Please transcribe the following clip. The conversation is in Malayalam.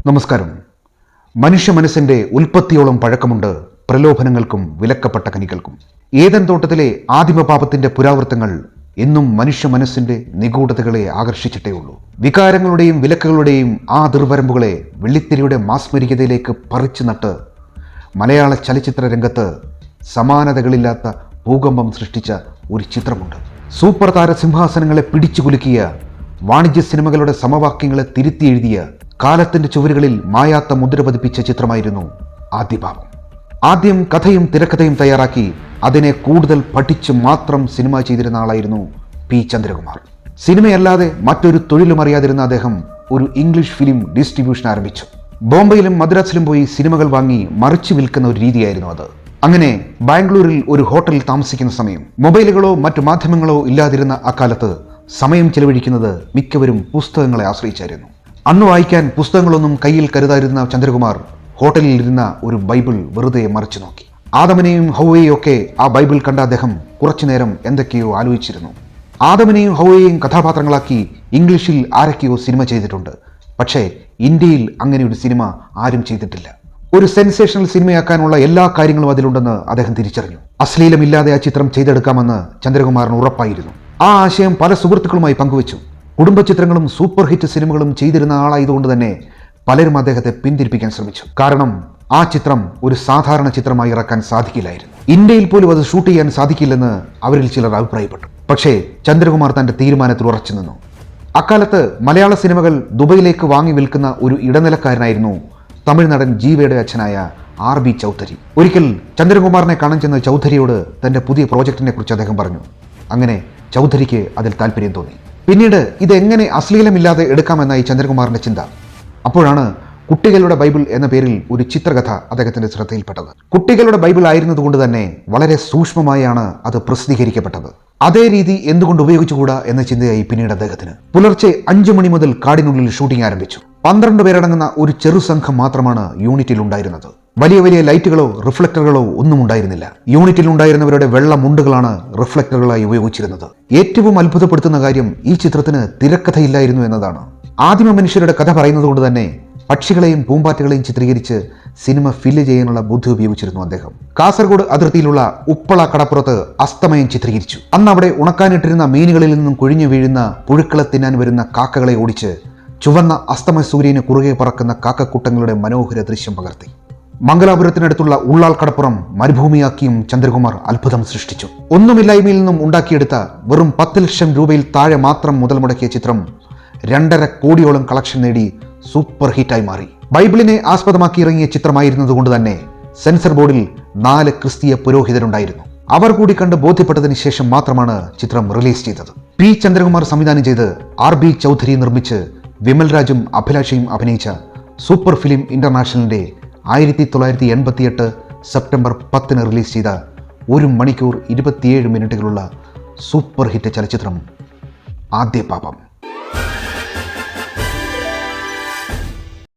നമസ്കാരം. മനുഷ്യ മനസ്സിന്റെ ഉൽപ്പത്തിയോളം പഴക്കമുണ്ട് പ്രലോഭനങ്ങൾക്കും വിലക്കപ്പെട്ട കനികൾക്കും. ഏദൻ തോട്ടത്തിലെ ആദിമപാപത്തിന്റെ പുരാവൃത്തങ്ങൾ എന്നും മനുഷ്യ മനസ്സിന്റെ നിഗൂഢതകളെ ആകർഷിച്ചിട്ടേ ഉള്ളൂ. വികാരങ്ങളുടെയും വിലക്കുകളുടെയും ആ അതിർവരമ്പുകളെ വെള്ളിത്തിരിയുടെ മാസ്മരികതയിലേക്ക് പറിച്ചു നട്ട് മലയാള ചലച്ചിത്ര രംഗത്ത് സമാനതകളില്ലാത്ത ഭൂകമ്പം സൃഷ്ടിച്ച ഒരു ചിത്രമുണ്ട്. സൂപ്പർ താര സിംഹാസനങ്ങളെ പിടിച്ചു കുലുക്കിയ, വാണിജ്യ സിനിമകളുടെ സമവാക്യങ്ങളെ തിരുത്തി എഴുതിയ, കാലത്തിന്റെ ചുവരുകളിൽ മായാത്ത മുദ്ര പതിപ്പിച്ച ചിത്രമായിരുന്നു ആദ്യപാപം. ആദ്യം കഥയും തിരക്കഥയും തയ്യാറാക്കി അതിനെ കൂടുതൽ പഠിച്ച് മാത്രം സിനിമ ചെയ്തിരുന്ന ആളായിരുന്നു പി ചന്ദ്രകുമാർ. സിനിമയല്ലാതെ മറ്റൊരു തൊഴിലും അറിയാതിരുന്ന അദ്ദേഹം ഒരു ഇംഗ്ലീഷ് ഫിലിം ഡിസ്ട്രിബ്യൂഷൻ ആരംഭിച്ചു. ബോംബെയിലും മദ്രാസിലും പോയി സിനിമകൾ വാങ്ങി മറിച്ചു വിൽക്കുന്ന ഒരു രീതിയായിരുന്നു അത്. അങ്ങനെ ബാംഗ്ലൂരിൽ ഒരു ഹോട്ടലിൽ താമസിക്കുന്ന സമയം മൊബൈലുകളോ മറ്റു മാധ്യമങ്ങളോ ഇല്ലാതിരുന്ന അക്കാലത്ത് സമയം ചെലവഴിക്കുന്നത് മിക്കവരും പുസ്തകങ്ങളെ ആശ്രയിച്ചായിരുന്നു. അന്ന് വായിക്കാൻ പുസ്തകങ്ങളൊന്നും കയ്യിൽ കരുതാതിരുന്ന ചന്ദ്രകുമാർ ഹോട്ടലിൽ ഇരുന്ന ഒരു ബൈബിൾ വെറുതെ മറിച്ചു നോക്കി. ആദമിനെയും ഹൗവയെയും ഒക്കെ ആ ബൈബിൾ കണ്ട അദ്ദേഹം കുറച്ചുനേരം എന്തൊക്കെയോ ആലോചിച്ചിരുന്നു. ആദമിനെയും ഹൗവയെയും കഥാപാത്രങ്ങളാക്കി ഇംഗ്ലീഷിൽ ആരൊക്കെയോ സിനിമ ചെയ്തിട്ടുണ്ട്. പക്ഷേ ഇന്ത്യയിൽ അങ്ങനെ ഒരു സിനിമ ആരും ചെയ്തിട്ടില്ല. ഒരു സെൻസേഷണൽ സിനിമയാക്കാനുള്ള എല്ലാ കാര്യങ്ങളും അതിലുണ്ടെന്ന് അദ്ദേഹം തിരിച്ചറിഞ്ഞു. അശ്ലീലമില്ലാതെ ആ ചിത്രം ചെയ്തെടുക്കാമെന്ന് ചന്ദ്രകുമാറിന് ഉറപ്പായിരുന്നു. ആ ആശയം പല സുഹൃത്തുക്കളുമായി പങ്കുവച്ചു. കുടുംബ ചിത്രങ്ങളും സൂപ്പർ ഹിറ്റ് സിനിമകളും ചെയ്തിരുന്ന ആളായതുകൊണ്ട് തന്നെ പലരും അദ്ദേഹത്തെ പിന്തിരിപ്പിക്കാൻ ശ്രമിച്ചു. കാരണം ആ ചിത്രം ഒരു സാധാരണ ചിത്രമായി ഇറക്കാൻ സാധിക്കില്ലായിരുന്നു. ഇന്ത്യയിൽ പോലും അത് ഷൂട്ട് ചെയ്യാൻ സാധിക്കില്ലെന്ന് അവരിൽ ചിലർ അഭിപ്രായപ്പെട്ടു. പക്ഷേ ചന്ദ്രകുമാർ തന്റെ തീരുമാനത്തിൽ ഉറച്ചു നിന്നു. അക്കാലത്ത് മലയാള സിനിമകൾ ദുബൈയിലേക്ക് വാങ്ങി വിൽക്കുന്ന ഒരു ഇടനിലക്കാരനായിരുന്നു തമിഴ് നടൻ ജീവയുടെ അച്ഛനായ RB ചൗധരി. ഒരിക്കൽ ചന്ദ്രകുമാറിനെ കാണാൻ ചെന്ന ചൗധരിയോട് തന്റെ പുതിയ പ്രോജക്റ്റിനെ കുറിച്ച് അദ്ദേഹം പറഞ്ഞു. അങ്ങനെ ചൗധരിക്ക് അതിൽ താല്പര്യം തോന്നി. പിന്നീട് ഇതെങ്ങനെ അശ്ലീലമില്ലാതെ എടുക്കാമെന്നായി ചന്ദ്രകുമാറിന്റെ ചിന്ത. അപ്പോഴാണ് കുട്ടികളുടെ ബൈബിൾ എന്ന പേരിൽ ഒരു ചിത്രകഥ അദ്ദേഹത്തിന്റെ ശ്രദ്ധയിൽപ്പെട്ടത്. കുട്ടികളുടെ ബൈബിൾ ആയിരുന്നതുകൊണ്ട് തന്നെ വളരെ സൂക്ഷ്മമായാണ് അത് പ്രസിദ്ധീകരിക്കപ്പെട്ടത്. അതേ രീതി എന്തുകൊണ്ട് ഉപയോഗിച്ചുകൂടാ എന്ന ചിന്തയായി പിന്നീട് അദ്ദേഹത്തിന്. പുലർച്ചെ 5 മണി മുതൽ കാടിനുള്ളിൽ ഷൂട്ടിംഗ് ആരംഭിച്ചു. 12 പേരടങ്ങുന്ന ഒരു ചെറു സംഘം മാത്രമാണ് യൂണിറ്റിൽ ഉണ്ടായിരുന്നത്. വലിയ വലിയ ലൈറ്റുകളോ റിഫ്ലക്ടറുകളോ ഒന്നും ഉണ്ടായിരുന്നില്ല. യൂണിറ്റിൽ ഉണ്ടായിരുന്നവരുടെ വെള്ള മുണ്ടുകളാണ് റിഫ്ലക്ടറുകളായി ഉപയോഗിച്ചിരുന്നത്. ഏറ്റവും അത്ഭുതപ്പെടുത്തുന്ന കാര്യം ഈ ചിത്രത്തിന് തിരക്കഥയില്ലായിരുന്നു എന്നതാണ്. ആദിമ മനുഷ്യരുടെ കഥ പറയുന്നത് കൊണ്ട് തന്നെ പക്ഷികളെയും പൂമ്പാറ്റകളെയും ചിത്രീകരിച്ച് സിനിമ ഫില്ല് ചെയ്യാനുള്ള ബുദ്ധി ഉപയോഗിച്ചിരുന്നു അദ്ദേഹം. കാസർഗോഡ് അതിർത്തിയിലുള്ള ഉപ്പള കടപ്പുറത്ത് അസ്തമയം ചിത്രീകരിച്ചു. അന്ന് അവിടെ ഉണക്കാനിട്ടിരുന്ന മീനുകളിൽ നിന്നും കൊഴിഞ്ഞു വീഴുന്ന പുഴുക്കളെ തിന്നാൻ വരുന്ന കാക്കകളെ ഓടിച്ച് ചുവന്ന അസ്തമയ സൂര്യന് കുറുകെ പറക്കുന്ന കാക്കക്കൂട്ടങ്ങളുടെ മനോഹര ദൃശ്യം പകർത്തി. മംഗലാപുരത്തിനടുത്തുള്ള ഉള്ളാൾ കടപ്പുറം മരുഭൂമിയാക്കിയും ചന്ദ്രകുമാർ അത്ഭുതം സൃഷ്ടിച്ചു. ഒന്നുമില്ലായ്മയിൽ നിന്നും ഉണ്ടാക്കിയെടുത്ത വെറും 10 ലക്ഷം രൂപയിൽ താഴെ മാത്രം മുതൽ മുടക്കിയ ചിത്രം 2.5 കോടിയോളം കളക്ഷൻ നേടി സൂപ്പർ ഹിറ്റായി മാറി. ബൈബിളിനെ ആസ്പദമാക്കി ഇറങ്ങിയ ചിത്രമായിരുന്നതുകൊണ്ട് തന്നെ സെൻസർ ബോർഡിൽ 4 ക്രിസ്തീയ പുരോഹിതരുണ്ടായിരുന്നു. അവർ കൂടി കണ്ട് ബോധ്യപ്പെട്ടതിന് ശേഷം മാത്രമാണ് ചിത്രം റിലീസ് ചെയ്തത്. പി ചന്ദ്രകുമാർ സംവിധാനം ചെയ്ത് RB ചൗധരി നിർമ്മിച്ച് വിമൽ രാജും അഭിലാഷയും അഭിനയിച്ച സൂപ്പർ ഫിലിം ഇന്റർനാഷണലിന്റെ 1988 സെപ്റ്റംബർ 10 റിലീസ് ചെയ്ത 1 മണിക്കൂർ 27 മിനിറ്റുകളുള്ള സൂപ്പർ ഹിറ്റ് ചലച്ചിത്രം ആദ്യപാപം.